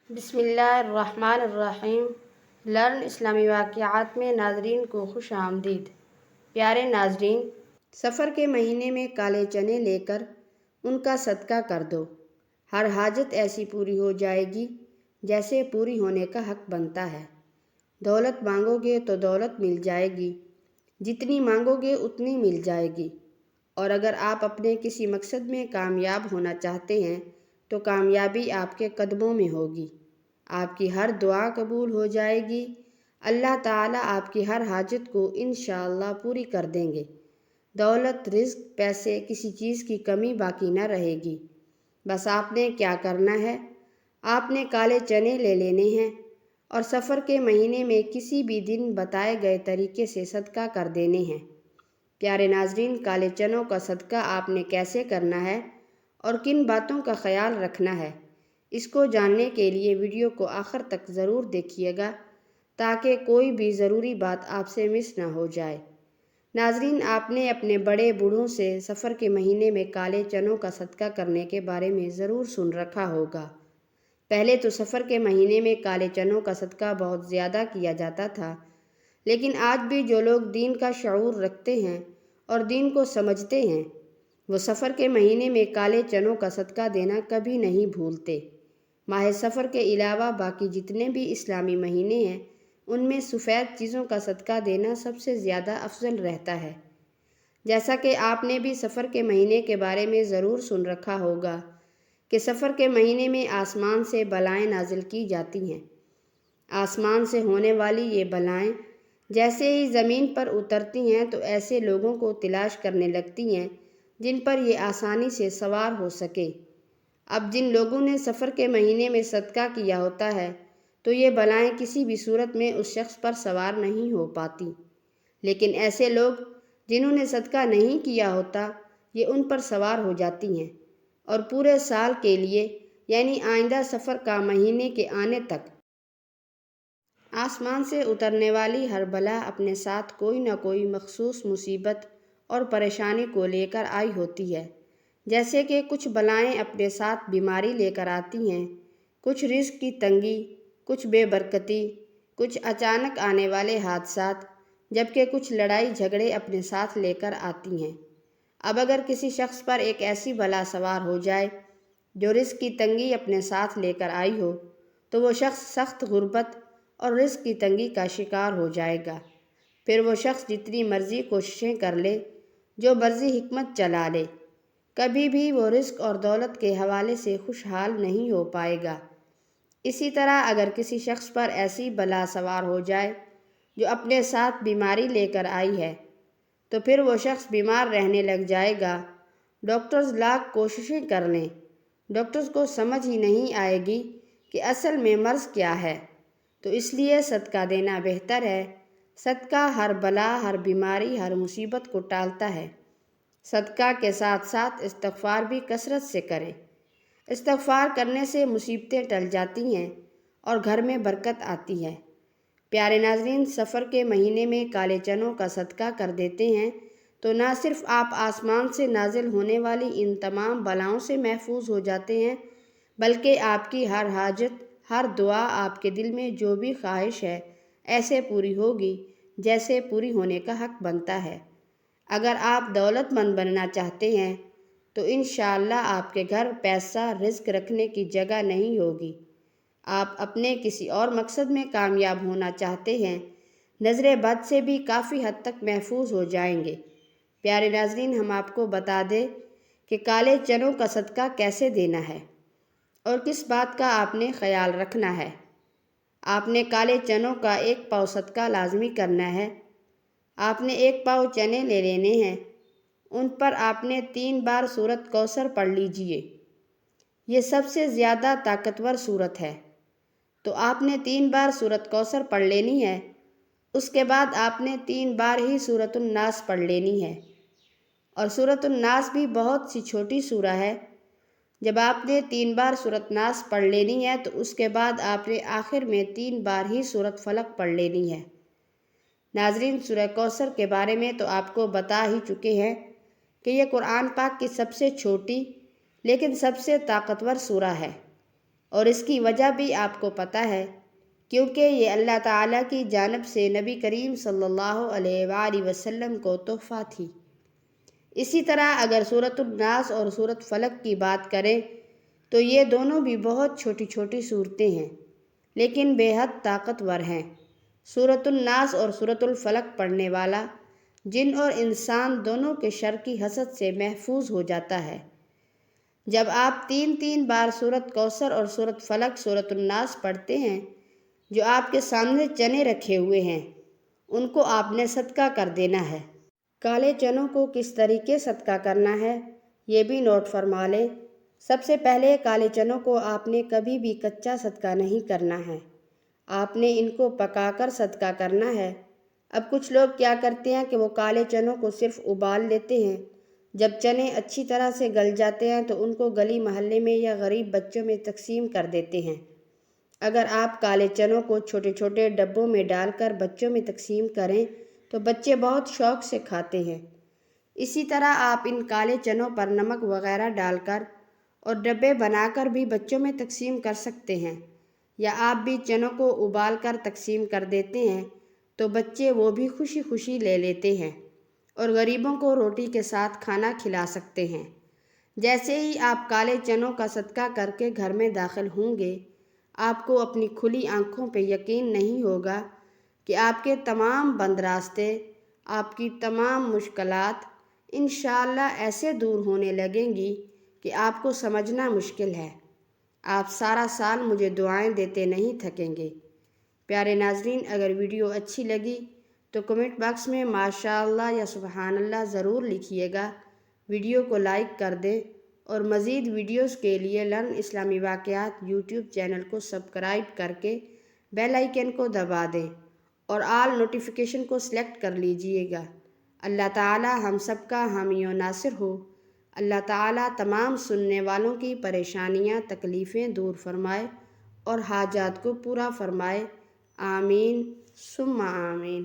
بسم اللہ الرحمن الرحیم۔ لرن اسلامی واقعات میں ناظرین کو خوش آمدید۔ پیارے ناظرین، سفر کے مہینے میں کالے چنے لے کر ان کا صدقہ کر دو۔ ہر حاجت ایسی پوری ہو جائے گی جیسے پوری ہونے کا حق بنتا ہے۔ دولت مانگو گے تو دولت مل جائے گی، جتنی مانگو گے اتنی مل جائے گی۔ اور اگر آپ اپنے کسی مقصد میں کامیاب ہونا چاہتے ہیں تو کامیابی آپ کے قدموں میں ہوگی۔ آپ کی ہر دعا قبول ہو جائے گی۔ اللہ تعالیٰ آپ کی ہر حاجت کو انشاءاللہ پوری کر دیں گے۔ دولت، رزق، پیسے، کسی چیز کی کمی باقی نہ رہے گی۔ بس آپ نے کیا کرنا ہے؟ آپ نے کالے چنے لے لینے ہیں اور سفر کے مہینے میں کسی بھی دن بتائے گئے طریقے سے صدقہ کر دینے ہیں۔ پیارے ناظرین، کالے چنوں کا صدقہ آپ نے کیسے کرنا ہے اور کن باتوں کا خیال رکھنا ہے، اس کو جاننے کے لیے ویڈیو کو آخر تک ضرور دیکھیے گا تاکہ کوئی بھی ضروری بات آپ سے مس نہ ہو جائے۔ ناظرین، آپ نے اپنے بڑے بوڑھوں سے سفر کے مہینے میں کالے چنوں کا صدقہ کرنے کے بارے میں ضرور سن رکھا ہوگا۔ پہلے تو سفر کے مہینے میں کالے چنوں کا صدقہ بہت زیادہ کیا جاتا تھا، لیکن آج بھی جو لوگ دین کا شعور رکھتے ہیں اور دین کو سمجھتے ہیں، وہ سفر کے مہینے میں کالے چنوں کا صدقہ دینا کبھی نہیں بھولتے۔ ماہ سفر کے علاوہ باقی جتنے بھی اسلامی مہینے ہیں، ان میں سفید چیزوں کا صدقہ دینا سب سے زیادہ افضل رہتا ہے۔ جیسا کہ آپ نے بھی سفر کے مہینے کے بارے میں ضرور سن رکھا ہوگا کہ سفر کے مہینے میں آسمان سے بلائیں نازل کی جاتی ہیں۔ آسمان سے ہونے والی یہ بلائیں جیسے ہی زمین پر اترتی ہیں تو ایسے لوگوں کو تلاش کرنے لگتی ہیں جن پر یہ آسانی سے سوار ہو سکے۔ اب جن لوگوں نے سفر کے مہینے میں صدقہ کیا ہوتا ہے تو یہ بلائیں کسی بھی صورت میں اس شخص پر سوار نہیں ہو پاتی، لیکن ایسے لوگ جنہوں نے صدقہ نہیں کیا ہوتا، یہ ان پر سوار ہو جاتی ہیں اور پورے سال کے لیے، یعنی آئندہ سفر کا مہینے کے آنے تک، آسمان سے اترنے والی ہر بلا اپنے ساتھ کوئی نہ کوئی مخصوص مصیبت اور پریشانی کو لے کر آئی ہوتی ہے۔ جیسے کہ کچھ بلائیں اپنے ساتھ بیماری لے کر آتی ہیں، کچھ رزق کی تنگی، کچھ بے برکتی، کچھ اچانک آنے والے حادثات، جبکہ کچھ لڑائی جھگڑے اپنے ساتھ لے کر آتی ہیں۔ اب اگر کسی شخص پر ایک ایسی بلا سوار ہو جائے جو رزق کی تنگی اپنے ساتھ لے کر آئی ہو تو وہ شخص سخت غربت اور رزق کی تنگی کا شکار ہو جائے گا۔ پھر وہ شخص جتنی مرضی کوششیں کر لے، جو مرضی حکمت چلا لے، کبھی بھی وہ رزق اور دولت کے حوالے سے خوشحال نہیں ہو پائے گا۔ اسی طرح اگر کسی شخص پر ایسی بلا سوار ہو جائے جو اپنے ساتھ بیماری لے کر آئی ہے تو پھر وہ شخص بیمار رہنے لگ جائے گا۔ ڈاکٹرز لاکھ کوششیں کر لیں، ڈاکٹرز کو سمجھ ہی نہیں آئے گی کہ اصل میں مرض کیا ہے۔ تو اس لیے صدقہ دینا بہتر ہے۔ صدقہ ہر بلا، ہر بیماری، ہر مصیبت کو ٹالتا ہے۔ صدقہ کے ساتھ ساتھ استغفار بھی کثرت سے کریں۔ استغفار کرنے سے مصیبتیں ٹل جاتی ہیں اور گھر میں برکت آتی ہے۔ پیارے ناظرین، سفر کے مہینے میں کالے چنوں کا صدقہ کر دیتے ہیں تو نہ صرف آپ آسمان سے نازل ہونے والی ان تمام بلاؤں سے محفوظ ہو جاتے ہیں، بلکہ آپ کی ہر حاجت، ہر دعا، آپ کے دل میں جو بھی خواہش ہے، ایسے پوری ہوگی جیسے پوری ہونے کا حق بنتا ہے۔ اگر آپ دولت مند بننا چاہتے ہیں تو انشاءاللہ آپ کے گھر پیسہ، رزق رکھنے کی جگہ نہیں ہوگی۔ آپ اپنے کسی اور مقصد میں کامیاب ہونا چاہتے ہیں، نظر بد سے بھی کافی حد تک محفوظ ہو جائیں گے۔ پیارے ناظرین، ہم آپ کو بتا دیں کہ کالے چنوں کا صدقہ کیسے دینا ہے اور کس بات کا آپ نے خیال رکھنا ہے۔ آپ نے کالے چنوں کا 1 پاؤ صدقہ لازمی کرنا ہے۔ آپ نے 1 پاؤ چنے لے لینے ہیں، ان پر آپ نے 3 بار سورۃ کوثر پڑھ لیجئے۔ یہ سب سے زیادہ طاقتور سورت ہے، تو آپ نے 3 بار سورۃ کوثر پڑھ لینی ہے۔ اس کے بعد آپ نے 3 بار ہی سورۃ الناس پڑھ لینی ہے، اور سورۃ الناس بھی بہت سی چھوٹی سورہ ہے۔ جب آپ نے 3 بار سورۃ ناس پڑھ لینی ہے تو اس کے بعد آپ نے آخر میں 3 بار ہی سورۃ فلق پڑھ لینی ہے۔ ناظرین، سورہ کوثر کے بارے میں تو آپ کو بتا ہی چکے ہیں کہ یہ قرآن پاک کی سب سے چھوٹی لیکن سب سے طاقتور سورہ ہے۔ اور اس کی وجہ بھی آپ کو پتہ ہے، کیونکہ یہ اللہ تعالیٰ کی جانب سے نبی کریم صلی اللہ علیہ وآلہ وسلم کو تحفہ تھی۔ اسی طرح اگر سورۃ الناس اور سورۃ فلق کی بات کریں تو یہ دونوں بھی بہت چھوٹی چھوٹی صورتیں ہیں، لیکن بے حد طاقتور ہیں۔ سورۃ الناس اور سورۃ الفلق پڑھنے والا جن اور انسان دونوں کے شر کی حسد سے محفوظ ہو جاتا ہے۔ جب آپ 3 بار سورۃ کوثر اور سورۃ فلق سورۃ الناس پڑھتے ہیں، جو آپ کے سامنے چنے رکھے ہوئے ہیں ان کو آپ نے صدقہ کر دینا ہے۔ کالے چنوں کو کس طریقے صدقہ کرنا ہے یہ بھی نوٹ فرما لیں۔ سب سے پہلے کالے چنوں کو آپ نے کبھی بھی کچا صدقہ نہیں کرنا ہے، آپ نے ان کو پکا کر صدقہ کرنا ہے۔ اب کچھ لوگ کیا کرتے ہیں کہ وہ کالے چنوں کو صرف ابال لیتے ہیں، جب چنے اچھی طرح سے گل جاتے ہیں تو ان کو گلی محلے میں یا غریب بچوں میں تقسیم کر دیتے ہیں۔ اگر آپ کالے چنوں کو چھوٹے چھوٹے ڈبوں میں ڈال کر بچوں میں تقسیم کریں تو بچے بہت شوق سے کھاتے ہیں۔ اسی طرح آپ ان کالے چنوں پر نمک وغیرہ ڈال کر اور ڈبے بنا کر بھی بچوں میں تقسیم کر سکتے ہیں، یا آپ بھی چنوں کو ابال کر تقسیم کر دیتے ہیں تو بچے وہ بھی خوشی خوشی لے لیتے ہیں اور غریبوں کو روٹی کے ساتھ کھانا کھلا سکتے ہیں۔ جیسے ہی آپ کالے چنوں کا صدقہ کر کے گھر میں داخل ہوں گے، آپ کو اپنی کھلی آنکھوں پہ یقین نہیں ہوگا کہ آپ کے تمام بند راستے، آپ کی تمام مشکلات انشاءاللہ ایسے دور ہونے لگیں گی کہ آپ کو سمجھنا مشکل ہے۔ آپ سارا سال مجھے دعائیں دیتے نہیں تھکیں گے۔ پیارے ناظرین، اگر ویڈیو اچھی لگی تو کمنٹ باکس میں ماشاءاللہ یا سبحان اللہ ضرور لکھیے گا۔ ویڈیو کو لائک کر دیں اور مزید ویڈیوز کے لیے لرن اسلامی واقعات یوٹیوب چینل کو سبسکرائب کر کے بیل آئیکن کو دبا دیں اور آل نوٹیفیکیشن کو سلیکٹ کر لیجئے گا۔ اللہ تعالی ہم سب کا حامی و ناصر ہو۔ اللہ تعالی تمام سننے والوں کی پریشانیاں تکلیفیں دور فرمائے اور حاجات کو پورا فرمائے۔ آمین ثم آمین۔